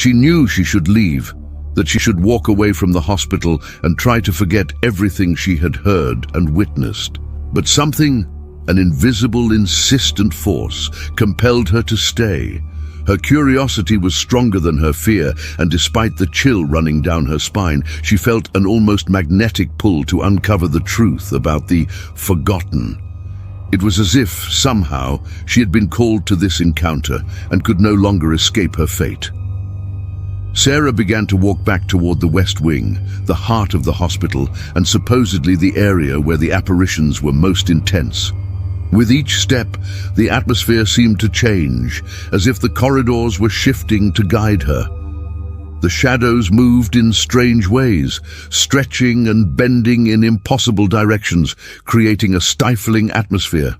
She knew she should leave, that she should walk away from the hospital and try to forget everything she had heard and witnessed. But something, an invisible, insistent force, compelled her to stay. Her curiosity was stronger than her fear, and despite the chill running down her spine, she felt an almost magnetic pull to uncover the truth about the forgotten. It was as if, somehow, she had been called to this encounter and could no longer escape her fate. Sarah began to walk back toward the West Wing, the heart of the hospital, and supposedly the area where the apparitions were most intense. With each step, the atmosphere seemed to change, as if the corridors were shifting to guide her. The shadows moved in strange ways, stretching and bending in impossible directions, creating a stifling atmosphere.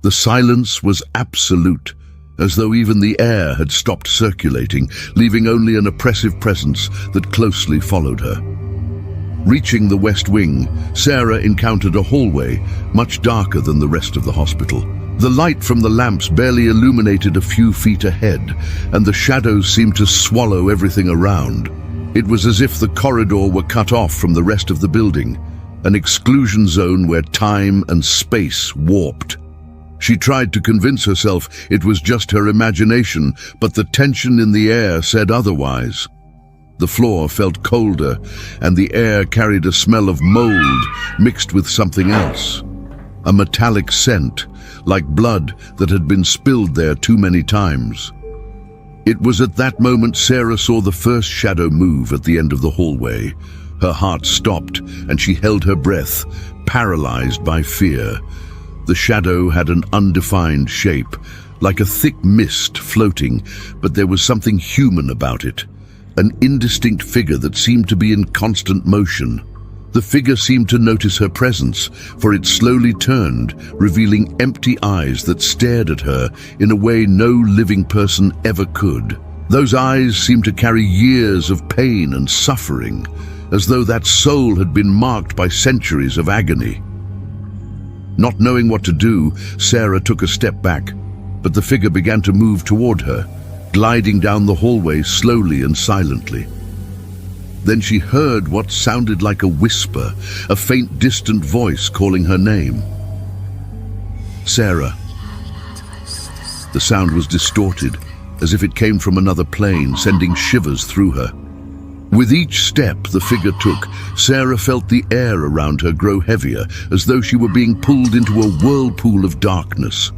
The silence was absolute, as though even the air had stopped circulating, leaving only an oppressive presence that closely followed her. Reaching the West Wing, Sarah encountered a hallway, much darker than the rest of the hospital. The light from the lamps barely illuminated a few feet ahead, and the shadows seemed to swallow everything around. It was as if the corridor were cut off from the rest of the building, an exclusion zone where time and space warped. She tried to convince herself it was just her imagination, but the tension in the air said otherwise. The floor felt colder, and the air carried a smell of mold mixed with something else. A metallic scent, like blood that had been spilled there too many times. It was at that moment Sarah saw the first shadow move at the end of the hallway. Her heart stopped, and she held her breath, paralyzed by fear. The shadow had an undefined shape, like a thick mist floating, but there was something human about it. An indistinct figure that seemed to be in constant motion. The figure seemed to notice her presence, for it slowly turned, revealing empty eyes that stared at her in a way no living person ever could. Those eyes seemed to carry years of pain and suffering, as though that soul had been marked by centuries of agony. Not knowing what to do, Sarah took a step back, but the figure began to move toward her, gliding down the hallway slowly and silently. Then she heard what sounded like a whisper, a faint, distant voice calling her name. Sarah. The sound was distorted, as if it came from another plane, sending shivers through her. With each step the figure took, Sarah felt the air around her grow heavier, as though she were being pulled into a whirlpool of darkness.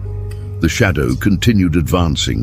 The shadow continued advancing,